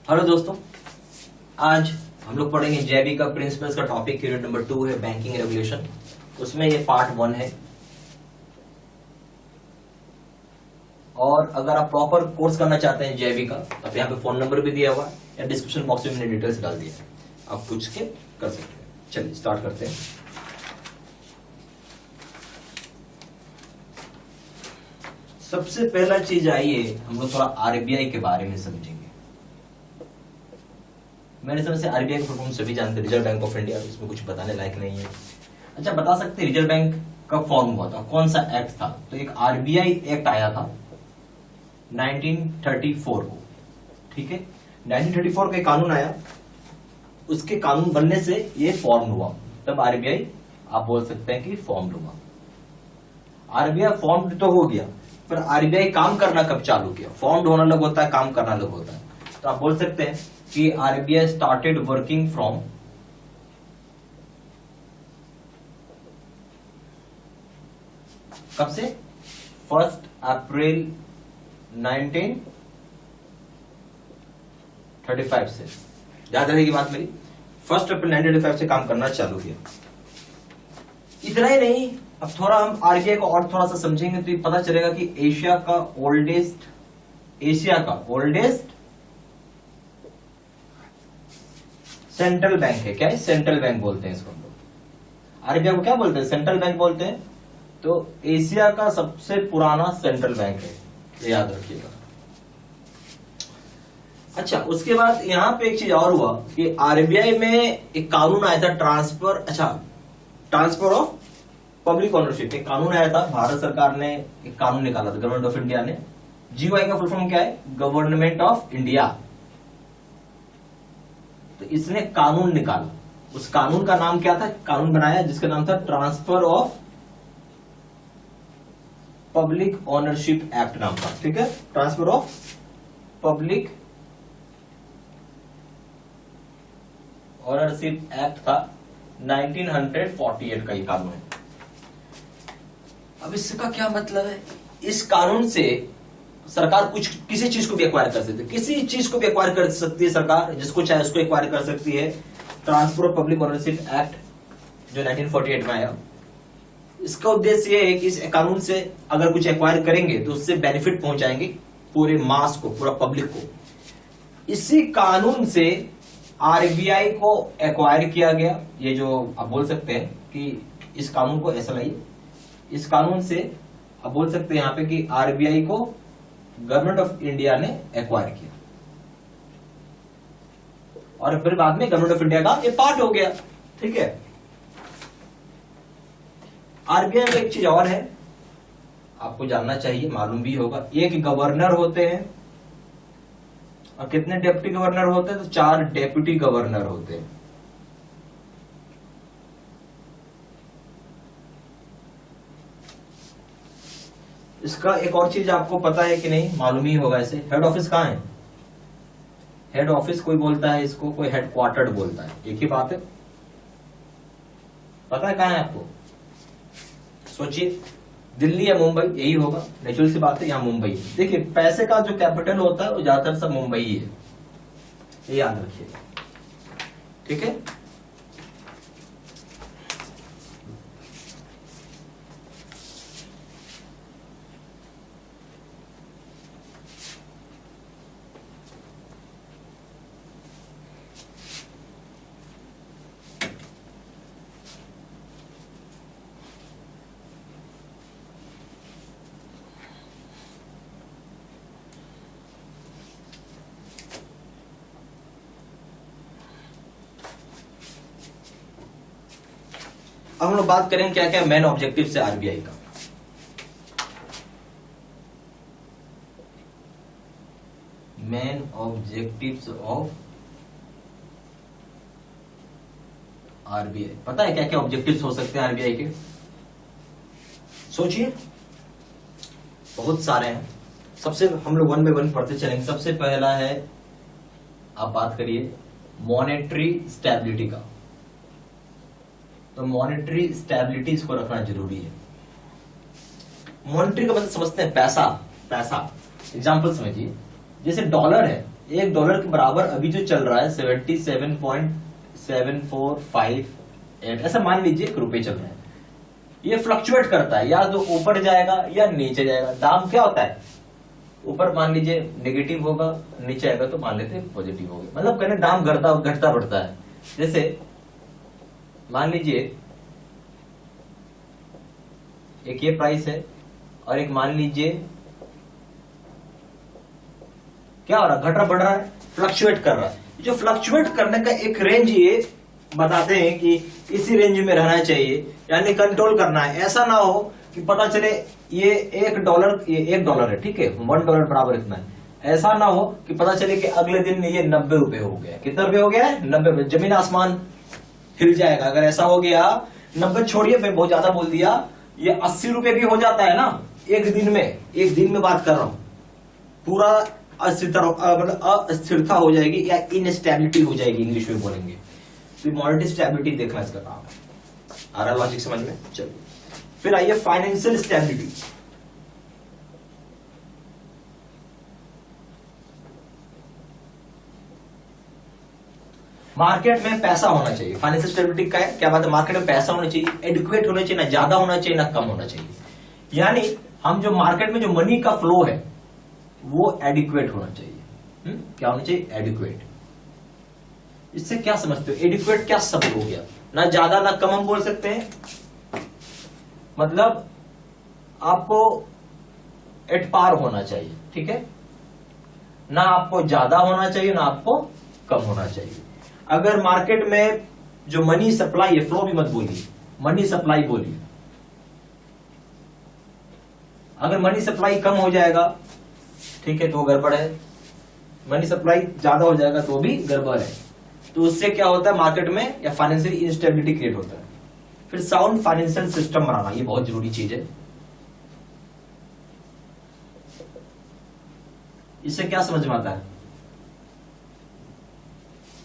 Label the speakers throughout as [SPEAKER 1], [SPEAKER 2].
[SPEAKER 1] Hello दोस्तों, आज हम लोग पढ़ेंगे जेबी का प्रिंसिपल्स का टॉपिक यूनिट नंबर 2 है बैंकिंग रेगुलेशन। उसमें ये पार्ट 1 है। और अगर आप प्रॉपर कोर्स करना चाहते हैं जेबी का तो यहाँ पे फोन नंबर भी दिया हुआ है या डिस्क्रिप्शन बॉक्स में मैंने डिटेल्स डाल दिया है, आप पूछ के कर सकते हैं। चलिए स्टार्ट करते हैं। सबसे पहला चीज आइए हम लोग थोड़ा आरबीआई के बारे में समझेंगे। मेरे समझ से आरबीआई का फुल सभी जानते हैं, रिजर्व बैंक ऑफ इंडिया। इसमें कुछ बताने लायक नहीं है। अच्छा, बता सकते हैं रिजर्व बैंक कब फॉर्म हुआ था, कौन सा एक्ट था? तो एक आरबीआई एक्ट आया था 1934 को, ठीक है। 1934 का कानून आया, उसके कानून बनने से ये फॉर्म हुआ, तब आरबीआई आप बोल सकते हैं कि फॉर्म हुआ। आरबीआई फॉर्म तो हो गया, पर आरबीआई काम करना कब चालू किया? फॉर्म होना अलग होता है, काम करना अलग होता है। तो आप बोल सकते हैं कि आरबीआई स्टार्टेड वर्किंग फ्रॉम कब से? 1 अप्रैल 1935 से। याद रहेगी बात मेरी, 1 अप्रैल 1935 से काम करना चालू किया। इतना ही नहीं, अब थोड़ा हम आरबीआई को और थोड़ा सा समझेंगे तो ये पता चलेगा कि एशिया का ओल्डेस्ट सेंट्रल बैंक है। क्या है? सेंट्रल बैंक बोलते हैं इसको हम लोग। आरबीआई को क्या बोलते हैं? सेंट्रल बैंक बोलते हैं। तो एशिया का सबसे पुराना सेंट्रल बैंक है, ये याद रखिएगा। अच्छा, उसके बाद यहां पे एक चीज और हुआ कि आरबीआई में एक कानून आया था ट्रांसफर ऑफ पब्लिक ओनरशिप। एक कानून आया था, भारत सरकार ने एक कानून निकाला था, गवर्नमेंट ऑफ इंडिया ने। जीओआई का फुल फॉर्म क्या है? Government of India. तो इसने कानून निकाला, उस कानून का नाम क्या था? कानून बनाया जिसका नाम था transfer of public ownership act नाम था, ठीक है। Transfer of public ownership act था, 1948 का ये कानून है। अब इसका क्या मतलब है? इस कानून से सरकार कुछ किसी चीज को भी एक्वायर कर सकती है, किसी चीज को भी एक्वायर कर सकती है सरकार, जिसको चाहे उसको एक्वायर कर सकती है। Transfer of public ownership act जो 1948 में आया, इसका उद्देश्य ये है कि इस कानून से अगर कुछ एक्वायर करेंगे तो उससे बेनिफिट पहुंचाएंगे पूरे मास को, पूरा पब्लिक को। इसी कानून से आरबीआई को एक्वायर किया गया। ये जो आप बोल सकते हैं कि इस कानून को ऐसा लाइए, इस कानून से आप बोल सकते हैं यहां पे कि आरबीआई को गवर्नमेंट ऑफ इंडिया ने एक्वायर किया, और फिर बाद में गवर्नमेंट ऑफ इंडिया का ये पार्ट हो गया, ठीक है। आरबीआई में एक चीज और है, आपको जानना चाहिए, मालूम भी होगा। एक गवर्नर होते हैं, और कितने डेप्यूटी गवर्नर होते हैं? तो 4 डेप्यूटी गवर्नर होते हैं। इसका एक और चीज आपको पता है कि नहीं, मालूम ही होगा इसे। हेड ऑफिस कहां है? हेड ऑफिस कोई बोलता है इसको, कोई हेडक्वार्टर्ड बोलता है, एक ही बात है। पता है कहां है आपको? सोचिए, दिल्ली या मुंबई, यही होगा, नेचुरल सी बात है। यहां मुंबई, देखिए पैसे का जो कैपिटल होता है वो ज्यादातर सब मुंबई ही है, ये याद रखिएगा, ठीक है। अब हम लोग बात करेंगे क्या क्या मेन ऑब्जेक्टिव है आरबीआई का। मेन ऑब्जेक्टिव्स ऑफ आरबीआई, पता है क्या क्या ऑब्जेक्टिव्स हो सकते हैं आरबीआई के? सोचिए, बहुत सारे हैं। सबसे हम लोग 1 बाय 1 पढ़ते चलेंगे। सबसे पहला है, आप बात करिए मॉनेटरी स्टेबिलिटी का। तो मॉनेटरी स्टेबिलिटी इसको रखना जरूरी है। मॉनेटरी का मतलब समझते हैं पैसा। पैसा एग्जाम्पल समझिए, जैसे डॉलर है, $1 के बराबर अभी जो चल रहा है 77.7458, ऐसा मान लीजिए ₹1 चल रहा है। ये फ्लक्चुएट करता है, या तो ऊपर जाएगा या नीचे जाएगा। दाम क्या होता है, ऊपर मान लीजिए नेगेटिव होगा, नीचे आएगा तो मान लेते हैं पॉजिटिव होगा। मतलब कहने दाम घटता बढ़ता है। जैसे मान लीजिए एक ये प्राइस है और एक मान लीजिए क्या हो रहा है, घट रहा बढ़ रहा है, फ्लक्चुएट कर रहा है। जो फ्लक्चुएट करने का एक रेंज ये बताते हैं कि इसी रेंज में रहना चाहिए, यानी कंट्रोल करना है। ऐसा ना हो कि पता चले ये $1 है, ठीक है, $1 बराबर इतना है। ऐसा ना हो कि पता चले कि अगले दिन ये ₹90 हो गया। कितना रुपए हो गया है, 90। जमीन आसमान हिल जाएगा अगर ऐसा हो गया। 90 छोड़िए, मैं बहुत ज्यादा बोल दिया, ये ₹80 भी हो जाता है ना एक दिन में बात कर रहा हूं। पूरा अस्थिरता हो जाएगी या इनस्टेबिलिटी हो जाएगी, इंग्लिश में बोलेंगे तो मॉनेटरी स्टेबिलिटी देखना इसका काम है। आ रहा लॉजिक समझ में? चलिए फिर आइए फाइनेंशियल स्टेबिलिटी। मार्केट में पैसा होना चाहिए। फाइनेंशियल स्टेबिलिटी का क्या बात है, मार्केट में पैसा होना चाहिए, एडिक्वेट होना चाहिए, ना ज्यादा होना चाहिए ना कम होना चाहिए। यानी हम जो मार्केट में जो मनी का फ्लो है वो एडिक्वेट होना चाहिए। क्या होना चाहिए, एडिक्वेट। इससे क्या समझते हो, एडिक्वेट क्या शब्द हो गया, ना ज्यादा ना कम हम बोल सकते हैं। मतलब आपको एट पार होना चाहिए, ठीक है, ना आपको ज्यादा होना चाहिए ना आपको कम होना चाहिए। अगर मार्केट में जो मनी सप्लाई है, फ्लो भी मत बोलिए, मनी सप्लाई बोलिए। अगर मनी सप्लाई कम हो जाएगा, ठीक है, तो गड़बड़ है। मनी सप्लाई ज्यादा हो जाएगा तो भी गड़बड़ है। तो उससे क्या होता है, मार्केट में या फाइनेंशियल इंस्टेबिलिटी क्रिएट होता है। फिर साउंड फाइनेंशियल सिस्टम बनाना, ये बहुत जरूरी चीज है। इससे क्या समझ में आता है,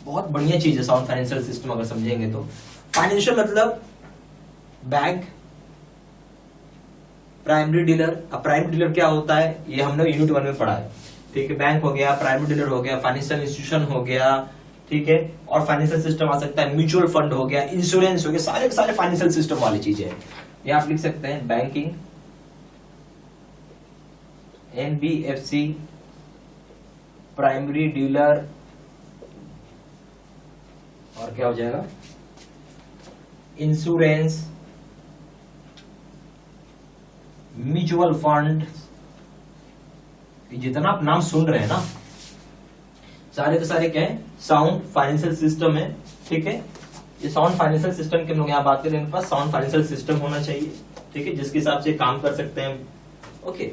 [SPEAKER 1] बहुत बढ़िया चीज है साउंड फाइनेंशियल सिस्टम अगर समझेंगे तो। फाइनेंशियल मतलब बैंक, प्राइमरी डीलर। अब प्राइमरी डीलर क्या होता है, ये हमने यूनिट 1 में पढ़ा है, ठीक है। बैंक हो गया, प्राइमरी डीलर हो गया, फाइनेंशियल इंस्टीट्यूशन हो गया, ठीक है, और फाइनेंशियल सिस्टम आ सकता है, म्यूचुअल फंड हो गया, इंश्योरेंस हो गया, सारे के सारे फाइनेंशियल सिस्टम वाली चीजें हैं। ये आप लिख सकते हैं, बैंकिंग, एनबीएफसी, प्राइमरी डीलर, और क्या हो जाएगा, इंश्योरेंस, म्यूचुअल फंड। जितना आप नाम सुन रहे हैं ना, सारे के सारे क्या है, साउंड फाइनेंशियल सिस्टम है, ठीक है। ये साउंड फाइनेंशियल सिस्टम के हम लोग यहाँ बात करें, इनके पास साउंड फाइनेंशियल सिस्टम होना चाहिए, ठीक है, जिसके हिसाब से काम कर सकते हैं। ओके,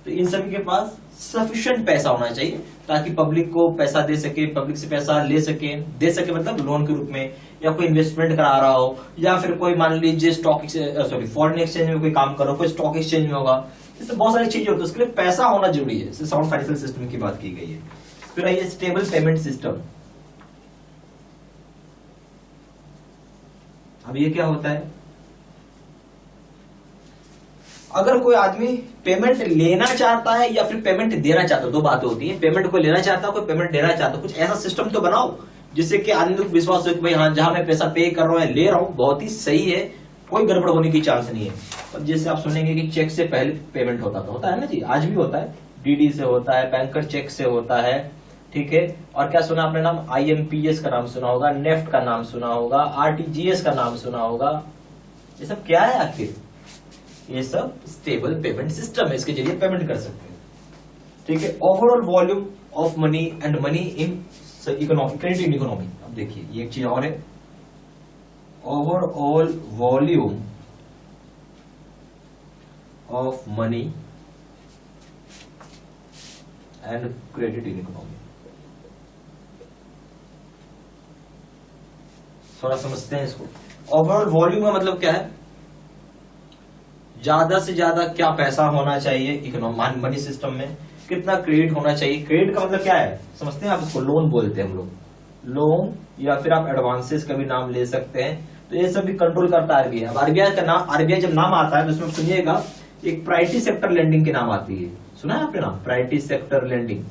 [SPEAKER 1] तो इन सभी के पास सफिशिएंट पैसा होना चाहिए ताकि पब्लिक को पैसा दे सके, पब्लिक से पैसा ले सके, दे सके मतलब लोन के रूप में, या कोई इन्वेस्टमेंट करा रहा हो, या फिर कोई मान लीजिए फॉरेन एक्सचेंज में कोई काम करो, कोई स्टॉक एक्सचेंज में होगा। इससे बहुत सारी चीजें होती है, उसके लिए पैसा होना जरूरी है। साउंड फाइनेंशियल सिस्टम की बात की गई है। फिर आइए स्टेबल पेमेंट सिस्टम। अब ये क्या होता है, अगर कोई आदमी पेमेंट लेना चाहता है या फिर पेमेंट देना चाहता है, दो बातें होती है, पेमेंट को लेना चाहता है, कोई पेमेंट देना चाहता है, कुछ ऐसा सिस्टम तो बनाओ जिससे कि आदमी को विश्वास हो कि भाई हाँ, जहां मैं पैसा पे कर रहा हूं ले रहा हूं बहुत ही सही है, कोई गड़बड़ होने की चांस नहीं है। अब जैसे आप सुनेंगे कि चेक से पहले पेमेंट होता है ना जी, आज भी होता है, डीडी से होता है, बैंकर चेक से होता है, ठीक है। और क्या सुना आपने नाम, आईएमपीएस का नाम सुना होगा, नेफ्ट का नाम सुना होगा, आरटीजीएस का नाम सुना होगा। ये सब क्या है आखिर, ये सब स्टेबल पेमेंट सिस्टम है, इसके जरिए पेमेंट कर सकते हैं, ठीक है। Overall volume of money and money in economy, credit in economy. अब देखिए ये एक चीज और है, overall volume of money and credit in economy. थोड़ा समझते हैं इसको। ओवरऑल वॉल्यूम का मतलब क्या है, ज्यादा से ज्यादा क्या पैसा होना चाहिए इकोनॉमी मनी सिस्टम में, कितना क्रेडिट होना चाहिए। क्रेडिट का मतलब क्या है समझते हैं आप, इसको लोन बोलते हैं हम लोग, लोन या फिर आप एडवांसेस का भी नाम ले सकते हैं। तो ये सब भी कंट्रोल करता है आरबीआई। अब आरबीआई का नाम, आरबीआई जब नाम आता है तो उसमें सुनिएगा एक प्रायोरिटी सेक्टर लेंडिंग के नाम आती है, सुना है आपने नाम, प्रायोरिटी सेक्टर लेंडिंग।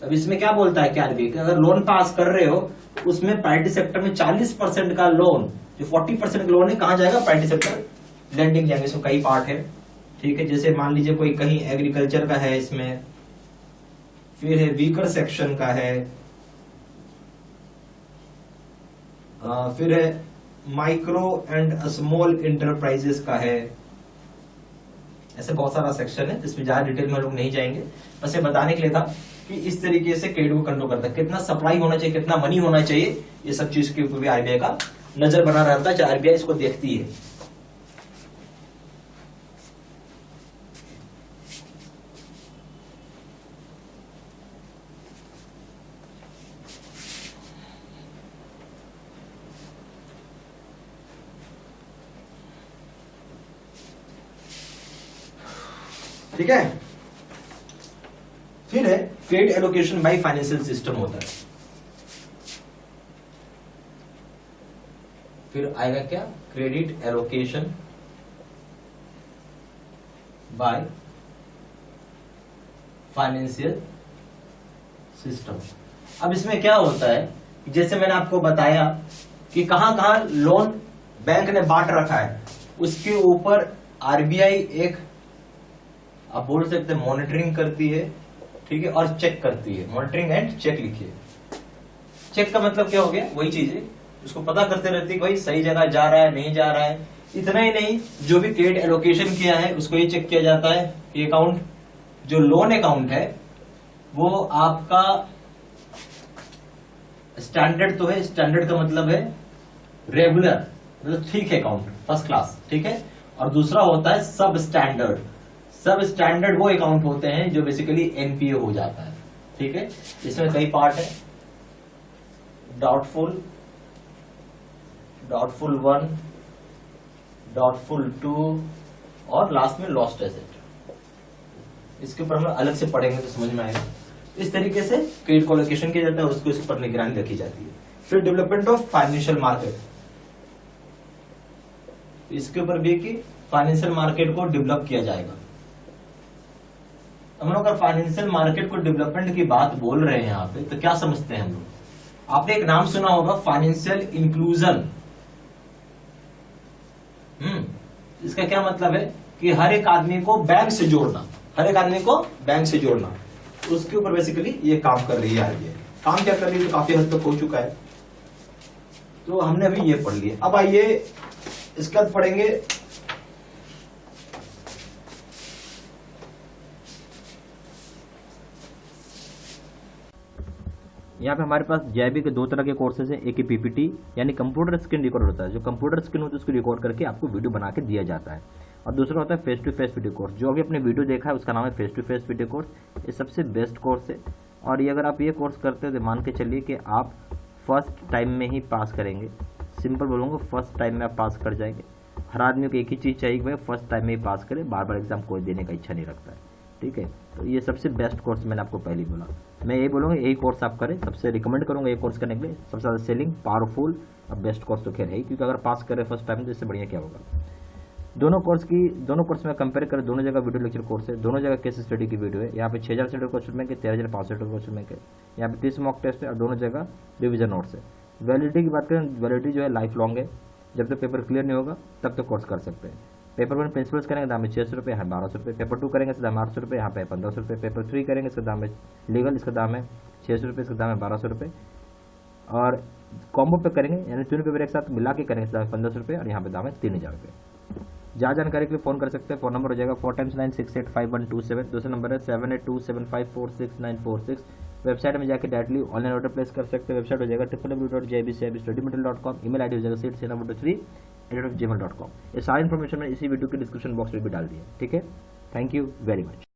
[SPEAKER 1] अब इसमें क्या बोलता है कि आरबीआई, अगर लोन पास कर रहे हो उसमें प्राइवेट सेक्टर में 40% का लोन, जो 40% का लोन है कहाँ जाएगा, प्राइवेट सेक्टर लेंडिंग जाएंगे। इसमें कई पार्ट है, ठीक है। जैसे मान लीजिए कोई कहीं एग्रीकल्चर का है, इसमें फिर है वीकर सेक्शन का है, फिर है माइक्रो एंड स्मॉल इंटरप्राइजेस का है। ऐसे बहुत सारा सेक्शन है जिसमें ज्यादा डिटेल में लोग नहीं जाएंगे, बस ये बताने के लिए था कि इस तरीके से क्रेडिट को कंट्रोल करता है, कितना सप्लाई होना चाहिए, कितना मनी होना चाहिए, ये सब चीज के ऊपर भी आरबीआई का नजर बना रहता है, आरबीआई इसको देखती है। ठीक है। फिर है credit allocation by financial system होता है। फिर आएगा क्या, credit allocation by financial system. अब इसमें क्या होता है, जैसे मैंने आपको बताया कि कहां कहां लोन बैंक ने बांट रखा है, उसके ऊपर आरबीआई एक, आप बोल सकते हैं मॉनिटरिंग करती है, ठीक है, और चेक करती है। मॉनिटरिंग एंड चेक लिखिए। चेक का मतलब क्या हो गया, वही चीज है, उसको पता करते रहती है भाई सही जगह जा रहा है नहीं जा रहा है। इतना ही नहीं, जो भी क्रेडिट एलोकेशन किया है उसको ये चेक किया जाता है कि अकाउंट, जो लोन अकाउंट है वो आपका स्टैंडर्ड तो है, स्टैंडर्ड का मतलब है रेगुलर, मतलब ठीक है, अकाउंट फर्स्ट क्लास, ठीक है। और दूसरा होता है सब स्टैंडर्ड। सब स्टैंडर्ड वो अकाउंट होते हैं जो बेसिकली एनपीए हो जाता है, ठीक है। इसमें कई पार्ट है, डाउटफुल, डाउटफुल 1, डाउटफुल 2 और लास्ट में लॉस्ट एसेट। इसके ऊपर हम अलग से पढ़ेंगे तो समझ में आएगा। इस तरीके से क्रेडिट को एलोकेशन किया जाता है, उसको इस पर निगरानी रखी जाती है। फिर डेवलपमेंट ऑफ फाइनेंशियल मार्केट, इसके ऊपर भी कि फाइनेंशियल मार्केट को डेवलप किया जाएगा। हम लोग अगर फाइनेंशियल मार्केट को डेवलपमेंट की बात बोल रहे हैं यहाँ पे, तो क्या समझते हैं हम लोग, आपने एक नाम सुना होगा फाइनेंशियल इंक्लूजन। इसका क्या मतलब है कि हर एक आदमी को बैंक से जोड़ना, हर एक आदमी को बैंक से जोड़ना, उसके ऊपर बेसिकली ये काम कर रही है आरबीआई। काम क्या कर रही है तो काफी हद तक हो चुका है, तो हमने अभी ये पढ़ लिया। अब आइए इसके बाद पढ़ेंगे
[SPEAKER 2] यहाँ पे हमारे पास जेआईबी के दो तरह के कोर्सेज है। एक ही पीपीटी यानी कंप्यूटर स्क्रीन रिकॉर्ड होता है, जो कंप्यूटर स्क्रीन होती है उसको रिकॉर्ड करके आपको वीडियो बना के दिया जाता है। और दूसरा होता है face to face video course, जो अभी अपने वीडियो देखा है उसका नाम है face to face video course. ये सबसे बेस्ट कोर्स है, और ये अगर आप ये कोर्स करते हो तो मान के चलिए कि आप फर्स्ट टाइम में ही पास करेंगे। सिंपल बोलूँगा, फर्स्ट टाइम में आप पास कर जाएंगे। हर आदमी को एक ही चीज़ चाहिए कि भाई फर्स्ट टाइम में ही पास करे, बार बार एग्जाम कोई देने का इच्छा नहीं रखता है, ठीक है। तो ये सबसे बेस्ट कोर्स मैंने आपको पहले बोला, मैं यही बोलूँगा यही कोर्स आप करें, सबसे रिकमेंड करूँगा ये कोर्स करने के लिए। सबसे ज़्यादा सेलिंग, पावरफुल और बेस्ट कोर्स तो खैर है, क्योंकि अगर पास करें फर्स्ट टाइम तो इससे बढ़िया क्या होगा। दोनों कोर्स में कंपेयर करें, दोनों जगह वीडियो लेक्चर कोर्स है, दोनों जगह केस स्टडी की वीडियो है। यहाँ पे 6000 से क्वेश्चन बैंक है, 13500 क्वेश्चन बैंक है। यहाँ पे 30 मॉक टेस्ट है और दोनों जगह रिविजन नोट्स है। वैलिडिटी की बात करें, वैलिडिटी जो है लाइफ लॉन्ग है, जब तक पेपर क्लियर नहीं होगा तब तक कोर्स कर सकते हैं। पेपर 1 प्रिंसिपल्स करेंगे दाम है 600 रुपये, यहाँ 1200 रुपये। पेपर 2 करेंगे इसका दाम 800 रुपये, यहाँ पे 1500 रुपये। पेपर 3 करेंगे इसका दाम है लीगल, इसका दाम है 600 रुपये, इसका दाम है 1200 रुपये। और कॉम्बो पे करेंगे यानी तीनों पेपर एक साथ मिला के करेंगे इसका दाम है 1500 रुपये, और यहाँ पे दाम है 3000 रुपये। ज़्यादा जानकारी के लिए फ़ोन कर सकते हैं। फ़ोन नंबर हो जाएगा 4x9685127। दूसरा नंबर है 7827546946। वेबसाइट में जाकर डायरेक्टली ऑनलाइन ऑर्डर प्लेस कर सकते हैं। वेबसाइट हो जाएगा www.jbcibstudymaterial.com। ईमेल आईडी हो जाएगा seatsena3@gmail.com। ये सारी इन्फॉर्मेशन मैं इसी वीडियो के डिस्क्रिप्शन बॉक्स में भी डाल दी है, ठीक है। Thank you very much.